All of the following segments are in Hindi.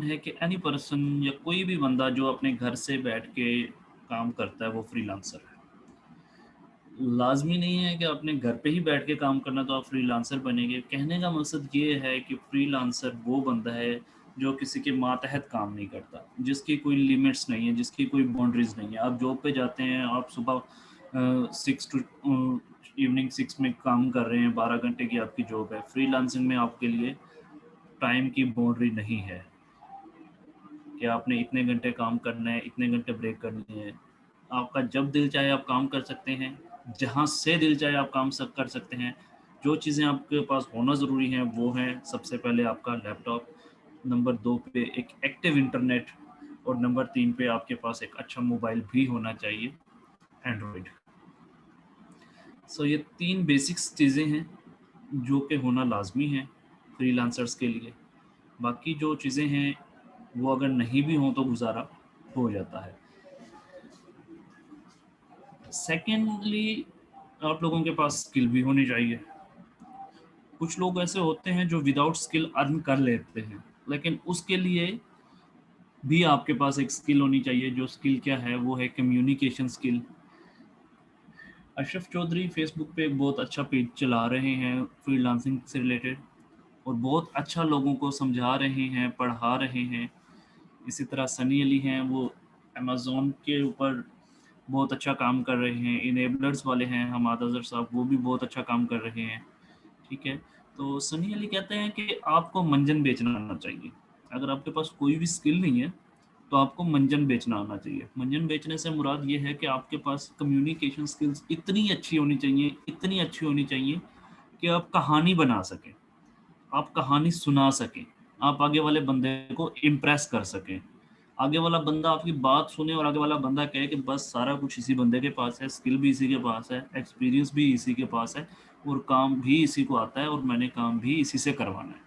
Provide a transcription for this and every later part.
है कि एनी पर्सन या कोई भी बंदा जो अपने घर से बैठ के काम करता है वो फ्रीलांसर है। लाज़मी नहीं है कि आपने घर पे ही बैठ के काम करना तो आप फ्रीलांसर बनेंगे। कहने का मकसद ये है कि फ्रीलांसर वो बंदा है जो किसी के मातहत काम नहीं करता, जिसकी कोई लिमिट्स नहीं है, जिसकी कोई बाउंड्रीज़ नहीं है। आप जॉब पे जाते हैं, आप सुबह 6 टू इवनिंग 6 में काम कर रहे हैं, 12 घंटे की आपकी जॉब है। फ्रीलांसिंग में आपके लिए टाइम की बाउंड्री नहीं है कि आपने इतने घंटे काम करना है, इतने घंटे ब्रेक करनी है। आपका जब दिल चाहे आप काम कर सकते हैं, जहाँ से दिल चाहे आप काम सब कर सकते हैं। जो चीज़ें आपके पास होना ज़रूरी हैं वो हैं सबसे पहले आपका लैपटॉप, नंबर 2 पे एक एक्टिव इंटरनेट और नंबर 3 पे आपके पास एक अच्छा मोबाइल भी होना चाहिए, एंड्रॉयड। सो ये 3 बेसिक्स चीज़ें हैं जो कि होना लाज़मी है फ्रीलांसर्स के लिए। बाकी जो चीज़ें हैं वो अगर नहीं भी हों तो गुज़ारा हो जाता है। सेकेंडली आप लोगों के पास स्किल भी होनी चाहिए। कुछ लोग ऐसे होते हैं जो विदाउट स्किल अर्न कर लेते हैं, लेकिन उसके लिए भी आपके पास एक स्किल होनी चाहिए। जो स्किल क्या है वो है communication skill. Ashraf Chaudhry Facebook पे एक बहुत अच्छा पेज चला रहे हैं फ्रीलांसिंग से रिलेटेड और बहुत अच्छा लोगों को समझा रहे हैं, पढ़ा रहे हैं। इसी तरह सनी अली हैं, वो अमेज़न के ऊपर बहुत अच्छा काम कर रहे हैं। इनेबलर्स वाले हैं हमाद अज़हर साहब, वो भी बहुत अच्छा काम कर रहे हैं। ठीक है? तो सनी अली कहते हैं कि आपको मंजन बेचना आना चाहिए। अगर आपके पास कोई भी स्किल नहीं है, तो आपको मंजन बेचना आना चाहिए। मंजन बेचने से मुराद ये है कि आपके पास कम्युनिकेशन स्किल्स इतनी अच्छी होनी चाहिए, इतनी अच्छी होनी चाहिए कि आप कहानी बना सकें, आप कहानी सुना सकें, आप आगे वाले बंदे को इम्प्रेस कर सकें। आगे वाला बंदा आपकी बात सुने और आगे वाला बंदा कहे कि बस सारा कुछ इसी बंदे के पास है, स्किल भी इसी के पास है, एक्सपीरियंस भी इसी के पास है और काम भी इसी को आता है और मैंने काम भी इसी से करवाना है।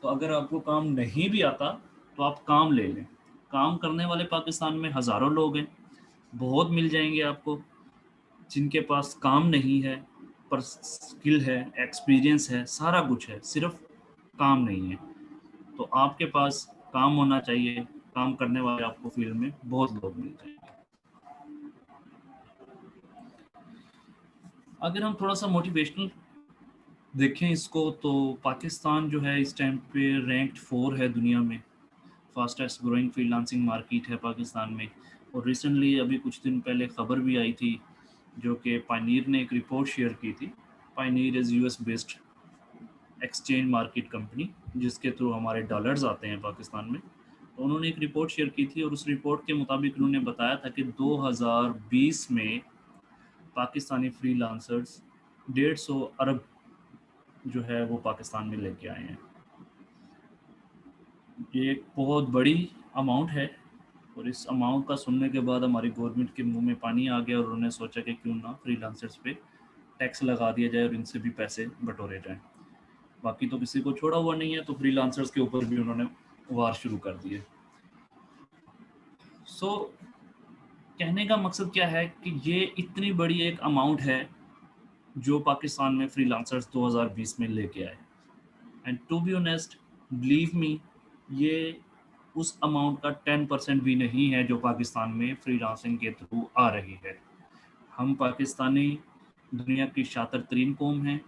तो अगर आपको काम नहीं भी आता तो आप काम ले लें। काम करने वाले पाकिस्तान में हज़ारों लोग हैं, बहुत मिल जाएंगे आपको जिनके पास काम नहीं है पर स्किल है, एक्सपीरियंस है, सारा कुछ है, सिर्फ काम नहीं है। तो आपके पास काम होना चाहिए, काम करने वाले आपको फील्ड में बहुत लोग मिल जाएंगे। अगर हम थोड़ा सा मोटिवेशनल देखें इसको तो पाकिस्तान जो है इस टाइम पे रैंक्ड 4 है दुनिया में। फास्टेस्ट ग्रोइंग फ्रीलांसिंग मार्केट है पाकिस्तान में। और रिसेंटली अभी कुछ दिन पहले खबर भी आई थी जो कि पायनीर ने एक रिपोर्ट शेयर की थी। Pioneer is US based exchange market company जिसके थ्रू हमारे डॉलर्स आते हैं पाकिस्तान में। तो उन्होंने एक रिपोर्ट शेयर की थी और उस रिपोर्ट के मुताबिक उन्होंने बताया था कि 2020 में पाकिस्तानी फ्रीलांसर्स 150 अरब जो है वो पाकिस्तान में लेके आए हैं। ये एक बहुत बड़ी अमाउंट है और इस अमाउंट का सुनने के बाद हमारी गवर्नमेंट के मुंह में पानी आ गया और उन्होंने सोचा कि क्यों ना फ्रीलांसर्स पे टैक्स लगा दिया जाए और इनसे भी पैसे बटोरे जाएं। बाकी तो किसी को छोड़ा हुआ नहीं है, तो फ्रीलांसर्स के ऊपर भी उन्होंने वार शुरू कर दिए। सो कहने का मकसद क्या है कि ये इतनी बड़ी एक अमाउंट है जो पाकिस्तान में फ्रीलांसर्स 2020 में लेके आए। And to be honest, believe me, ये उस अमाउंट का 10% भी नहीं है जो पाकिस्तान में फ्रीलांसिंग के थ्रू आ रही है। हम पाकिस्तानी दुनिया की शातिर तरीन कौम हैं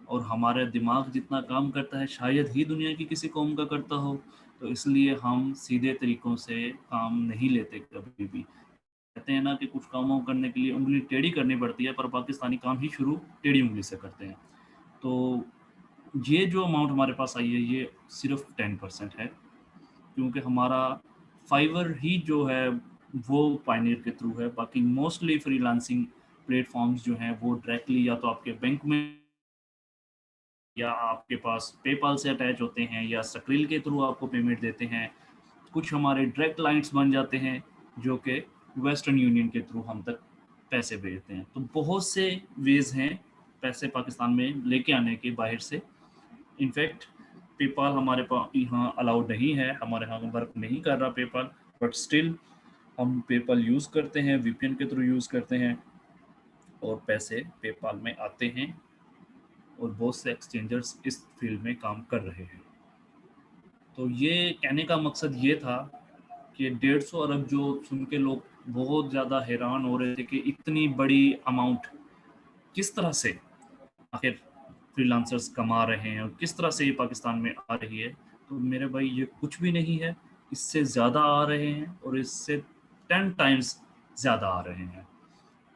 और हमारा दिमाग जितना काम करता है शायद ही दुनिया की किसी कौम का करता हो। तो इसलिए हम सीधे तरीक़ों से काम नहीं लेते कभी भी। कहते हैं ना कि कुछ कामों करने के लिए उँगली टेढ़ी करनी पड़ती है, पर पाकिस्तानी काम ही शुरू टेढ़ी उँगली से करते हैं। तो ये जो अमाउंट हमारे पास आई है ये सिर्फ 10% है, क्योंकि हमारा फाइवर ही जो है वो पायनियर के थ्रू है। बाकी मोस्टली फ्रीलांसिंग प्लेटफॉर्म्स जो हैं वो डायरेक्टली या तो आपके बैंक में या आपके पास पेपाल से अटैच होते हैं या स्क्रिल के थ्रू आपको पेमेंट देते हैं। कुछ हमारे डायरेक्ट क्लाइंट्स बन जाते हैं जो कि वेस्टर्न यूनियन के थ्रू हम तक पैसे भेजते हैं। तो बहुत से वेज़ हैं पैसे पाकिस्तान में लेके आने के बाहर से। इनफैक्ट पेपाल हमारे पास यहाँ अलाउड नहीं है, हमारे यहाँ वर्क नहीं कर रहा पेपाल, बट स्टिल हम पेपाल यूज़ करते हैं, वीपीएन के थ्रू यूज़ करते हैं और पैसे पेपाल में आते हैं और बहुत से एक्सचेंजर्स इस फील्ड में काम कर रहे हैं। तो ये कहने का मकसद ये था कि 150 अरब जो सुन के लोग बहुत ज़्यादा हैरान हो रहे थे कि इतनी बड़ी अमाउंट किस तरह से आखिर फ्रीलांसर्स कमा रहे हैं और किस तरह से ये पाकिस्तान में आ रही है। तो मेरे भाई ये कुछ भी नहीं है, इससे ज़्यादा आ रहे हैं और इससे 10 टाइम्स ज़्यादा आ रहे हैं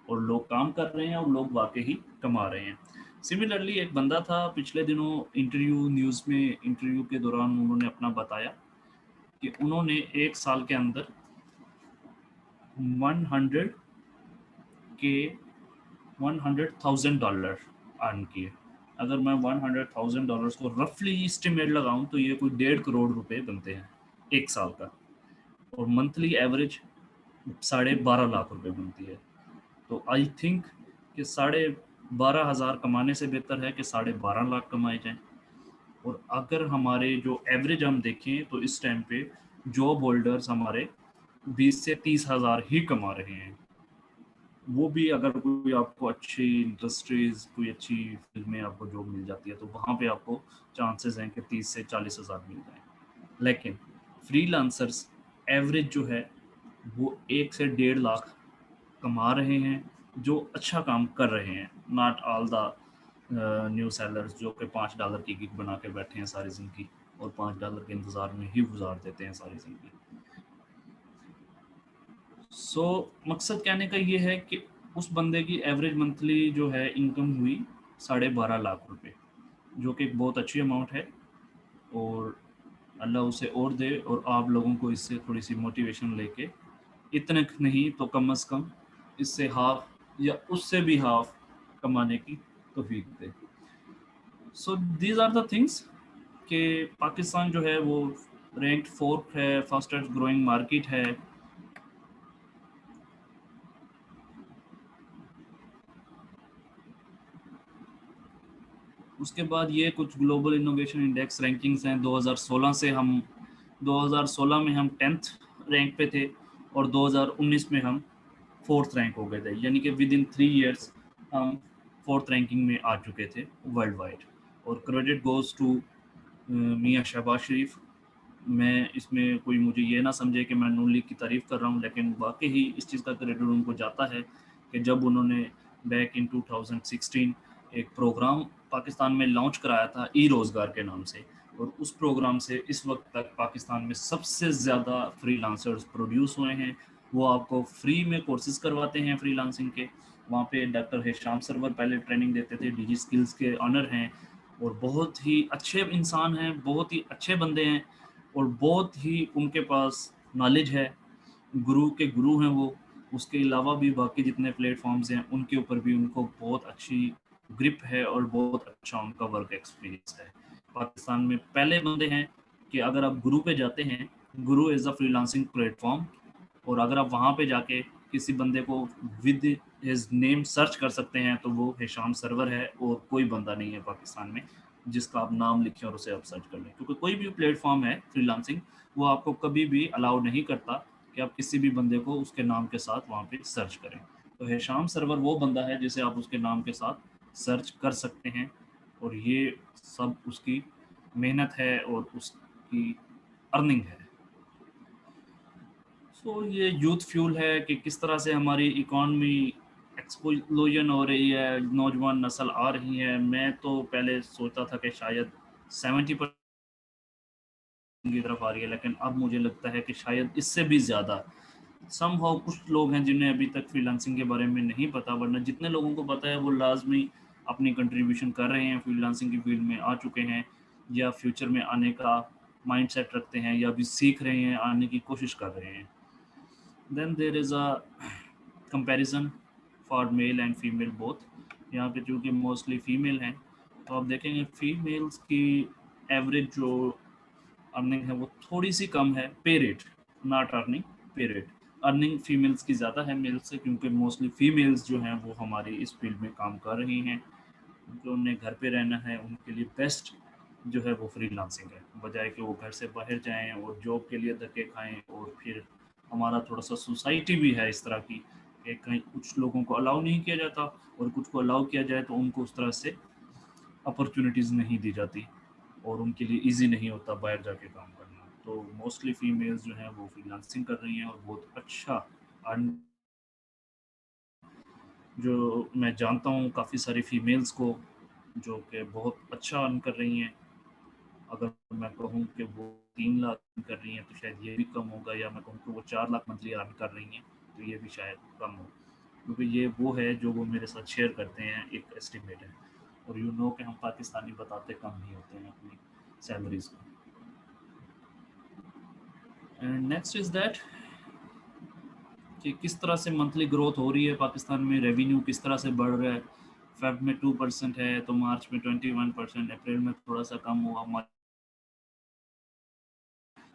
और लोग काम कर रहे हैं और लोग वाक़ई कमा रहे हैं। सिमिलरली एक बंदा था पिछले दिनों न्यूज़ में इंटरव्यू के दौरान उन्होंने अपना बताया कि उन्होंने 1 साल के अंदर 100 के $100,000 अर्न किए। अगर मैं $100,000 को रफली एस्टिमेट लगाऊं तो ये कोई 1.5 करोड़ रुपए बनते हैं 1 साल का, और मंथली एवरेज 12.5 लाख रुपए बनती है। तो आई थिंक कि 12,500 कमाने से बेहतर है कि 12.5 लाख कमाए जाएं। और अगर हमारे जो एवरेज हम देखें तो इस टाइम पे जॉब होल्डर्स हमारे 20 से 30,000 ही कमा रहे हैं। वो भी अगर कोई आपको अच्छी इंडस्ट्रीज, कोई अच्छी फील्ड में आपको जॉब मिल जाती है तो वहाँ पे आपको चांसेस हैं कि 30 से 40,000 मिल जाएं। लेकिन फ्रीलांसर्स एवरेज जो है वो 1 से 1.5 लाख कमा रहे हैं जो अच्छा काम कर रहे हैं। Not all the new sellers जो कि $5 की गिग बना के बैठे हैं सारी ज़िंदगी और $5 के इंतज़ार में ही गुजार देते हैं सारी ज़िंदगी। सो मकसद कहने का ये है कि उस बंदे की एवरेज मंथली जो है इनकम हुई 12.5 लाख रुपए, जो कि एक बहुत अच्छी अमाउंट है। और अल्लाह उसे और दे और आप लोगों को इससे थोड़ी सी मोटिवेशन लेके इतने नहीं तो कम से कम इससे हाफ या उससे भी हाफ कमाने की तौफीक दे। So these are the things कि पाकिस्तान जो है वो रैंक्ड 4th है, फास्टेस्ट ग्रोइंग मार्केट है। उसके बाद ये कुछ ग्लोबल इनोवेशन इंडेक्स रैंकिंग्स हैं। 2016 से हम 2016 में हम 10th रैंक पे थे और 2019 में हम 4th रैंक हो गए थे, यानी कि विद इन 3 ईयर्स हम 4th रैंकिंग में आ चुके थे वर्ल्ड वाइड। और क्रेडिट गोज़ टू मियाँ शहबाज शरीफ। मैं इसमें कोई मुझे ये ना समझे कि मैं नून लीग की तारीफ़ कर रहा हूँ, लेकिन वाक़ई ही इस चीज़ का क्रेडिट उनको जाता है कि जब उन्होंने बैक इन 2016 एक प्रोग्राम पाकिस्तान में लॉन्च कराया था ई-रोज़गार के नाम से, और उस प्रोग्राम से इस वक्त तक पाकिस्तान में सबसे ज़्यादा फ्रीलांसर्स प्रोड्यूस हुए हैं। वो आपको फ्री में कोर्सेज़ करवाते हैं फ्रीलांसिंग के। वहाँ पे डॉक्टर हिशाम सरवर पहले ट्रेनिंग देते थे, डीजी स्किल्स के ऑनर हैं और बहुत ही अच्छे इंसान हैं, बहुत ही अच्छे बंदे हैं और बहुत ही उनके पास नॉलेज है। गुरु के गुरु हैं वो। उसके अलावा भी बाकी जितने प्लेटफॉर्म्स हैं उनके ऊपर भी उनको बहुत अच्छी ग्रिप है और बहुत अच्छा उनका वर्क एक्सपीरियंस है। पाकिस्तान में पहले बंदे हैं कि अगर आप गुरु पे जाते हैं, गुरु इज़ अ फ्रीलांसिंग प्लेटफॉर्म, और अगर आप वहाँ पे जाके किसी बंदे को विद हिज नेम सर्च कर सकते हैं तो वो हिशाम सरवर है और कोई बंदा नहीं है पाकिस्तान में जिसका आप नाम लिखें और उसे आप सर्च कर लें, क्योंकि कोई भी प्लेटफॉर्म है फ्रीलांसिंग वो आपको कभी भी अलाउ नहीं करता कि आप किसी भी बंदे को उसके नाम के साथ वहाँ पे सर्च करें। तो हिशाम सरवर वो बंदा है जिसे आप उसके नाम के साथ सर्च कर सकते हैं, और ये सब उसकी मेहनत है और उसकी अर्निंग है। सो ये यूथ फ्यूल है कि किस तरह से हमारी इकॉनमी एक्सप्लोजन हो रही है, नौजवान नस्ल आ रही है। मैं तो पहले सोचता था कि शायद 70% की तरफ आ रही है, लेकिन अब मुझे लगता है कि शायद इससे भी ज़्यादा। समहाउ कुछ लोग हैं जिन्हें अभी तक फ्रीलांसिंग के बारे में नहीं पता, वरना जितने लोगों को पता है वो लाजमी अपनी कंट्रीब्यूशन कर रहे हैं, फ्रीलांसिंग की फील्ड में आ चुके हैं या फ्यूचर में आने का माइंडसेट रखते हैं या अभी सीख रहे हैं, आने की कोशिश कर रहे हैं। Then there is a comparison for male and female both. यहाँ पे चूँकि मोस्टली फीमेल हैं तो आप देखेंगे फीमेल्स की एवरेज जो अर्निंग है वो थोड़ी सी कम है, पे रेट, नॉट अर्निंग, पे रेट। अर्निंग फीमेल्स की ज़्यादा है मेल से, क्योंकि मोस्टली फीमेल्स जो हैं वो हमारी इस फील्ड में काम कर रही हैं। जो उन्हें घर पे रहना है उनके लिए बेस्ट जो है वो फ्रीलांसिंग है, बजाय कि वो घर से बाहर जाएं और जॉब के लिए धक्के खाएं। और फिर हमारा थोड़ा सा सोसाइटी भी है इस तरह की कि कहीं कुछ लोगों को अलाउ नहीं किया जाता और कुछ को अलाउ किया जाए तो उनको उस तरह से अपॉर्चुनिटीज़ नहीं दी जाती और उनके लिए ईजी नहीं होता बाहर जाके काम करना। तो मोस्टली फीमेल्स जो हैं वो फ्रीलांसिंग कर रही हैं और बहुत अच्छा अर्न, जो मैं जानता हूँ काफ़ी सारी फीमेल्स को जो कि बहुत अच्छा अर्न कर रही हैं। अगर मैं कहूँ कि वो 3 लाख अर्न कर रही हैं तो शायद ये भी कम होगा, या मैं कहूँ कि वो 4 लाख मंथली अर्न कर रही हैं तो ये भी शायद कम हो, क्योंकि ये वो है जो वो मेरे साथ शेयर करते हैं, एक एस्टिमेट है। और यू नो कि हम पाकिस्तानी बताते कम ही होते हैं अपनी सैलरीज को। एंड नेक्स्ट इज़ दैट कि किस तरह से मंथली ग्रोथ हो रही है पाकिस्तान में, रेवेन्यू किस तरह से बढ़ रहा है। फेब में 2% है, तो मार्च में 21%, अप्रैल में थोड़ा सा कम हुआ,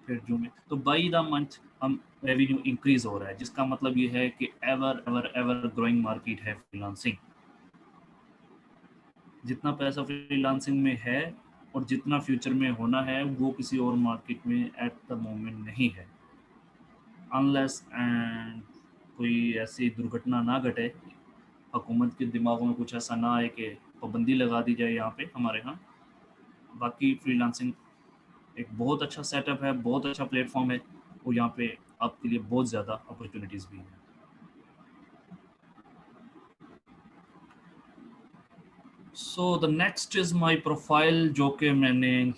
फिर जून में, तो बाई द मंथ हम रेवेन्यू इंक्रीज हो रहा है, जिसका मतलब ये है कि ever ever ever growing market है फ्रीलांसिंग। जितना पैसा फ्रीलांसिंग में है और जितना फ्यूचर में होना है वो किसी और मार्केट में एट द मोमेंट नहीं है, अनलेस एंड कोई ऐसी दुर्घटना ना घटे, हुकूमत के दिमागों में कुछ ऐसा ना आए कि पाबंदी लगा दी जाए यहाँ पे हमारे यहाँ। बाकी फ्रीलांसिंग एक बहुत अच्छा सेटअप है, बहुत अच्छा प्लेटफॉर्म है, और यहाँ पे आपके लिए बहुत ज़्यादा अपॉर्चुनिटीज़ भी हैं। So the next is my profile, जो कि मैंने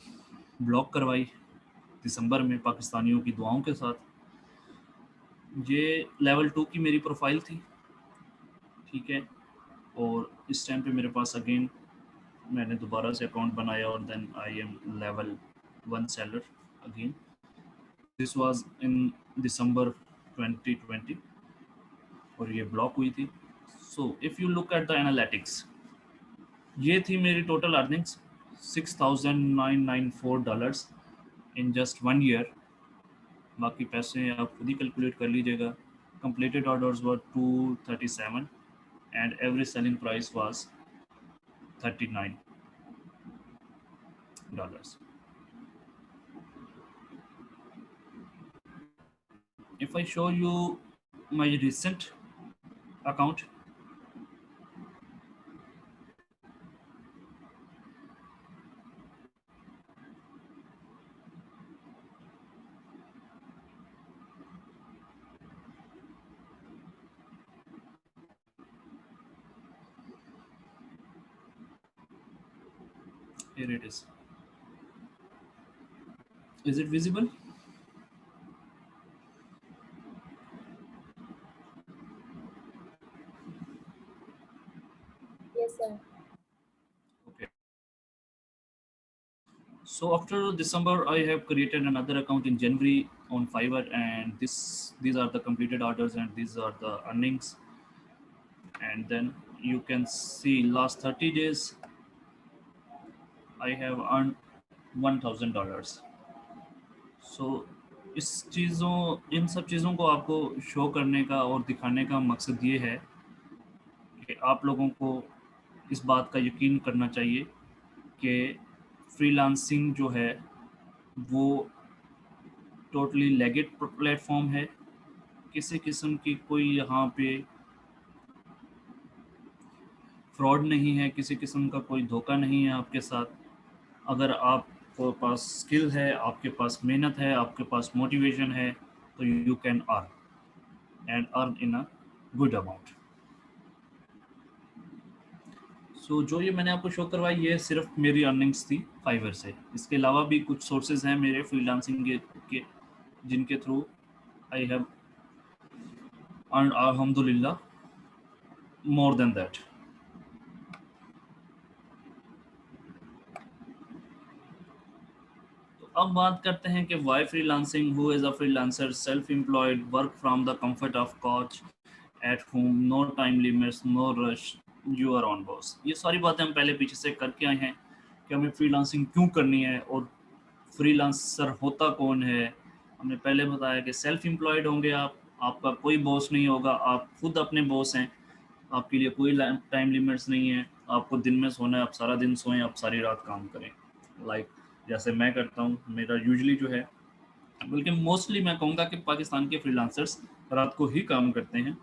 ब्लॉक करवाई दिसंबर में पाकिस्तानियों की दुआओं के साथ। ये लेवल 2 की मेरी प्रोफाइल थी, ठीक है। और इस टाइम पे मेरे पास अगेन मैंने दोबारा से अकाउंट बनाया और then I am level 1 seller again. This was in December 2020 और ये ब्लॉक हुई थी। So if you look at the analytics, ये थी मेरी total earnings, $6,994 in just 1 year. बाकी पैसे आप खुद ही कैलकुलेट कर लीजिएगा। Completed orders were 237 and average selling price was $39। If I show you my recent account, here it is. Is it visible? Yes, sir. Okay. So after December, I have created another account in January on Fiverr, and these are the completed orders and these are the earnings. And then you can see last 30 days I have earned $1,000. सो इस चीज़ों इन सब चीज़ों को आपको शो करने का और दिखाने का मकसद ये है कि आप लोगों को इस बात का यकीन करना चाहिए कि फ्रीलांसिंग जो है वो टोटली लेगिट प्लेटफॉर्म है। किसी किस्म की कोई यहाँ पे फ्रॉड नहीं है, किसी किस्म का कोई धोखा नहीं है आपके साथ। अगर आपके पास स्किल है, आपके पास मेहनत है, आपके पास मोटिवेशन है, तो you can and earn in a good amount. So जो ये मैंने आपको शो करवाई, ये सिर्फ मेरी अर्निंग्स थी फाइवर से। इसके अलावा भी कुछ सोर्सेज हैं मेरे फ्रीलांसिंग के जिनके थ्रू आई हैव अर्न अल्हम्दुलिल्लाह मोर देन दैट। तो अब बात करते हैं कि why freelancing, who is a freelancer, self employed, work from the comfort of couch at home, no time limits, no rush, you are on boss. ये सारी बातें हम पहले पीछे से करके आए हैं कि हमें फ्रीलांसिंग क्यों करनी है और फ्रीलांसर होता कौन है। हमने पहले बताया कि सेल्फ एम्प्लॉयड होंगे आप, आपका कोई बॉस नहीं होगा, आप खुद अपने बॉस हैं, आपके लिए कोई टाइम लिमिट्स नहीं है। आपको दिन में सोना है, आप सारा दिन सोएं, आप सारी रात काम करें, लाइक जैसे मैं करता हूँ। मेरा यूजुअली जो है, बल्कि मोस्टली मैं कहूँगा कि पाकिस्तान के फ्रीलांसर्स रात को ही काम करते हैं,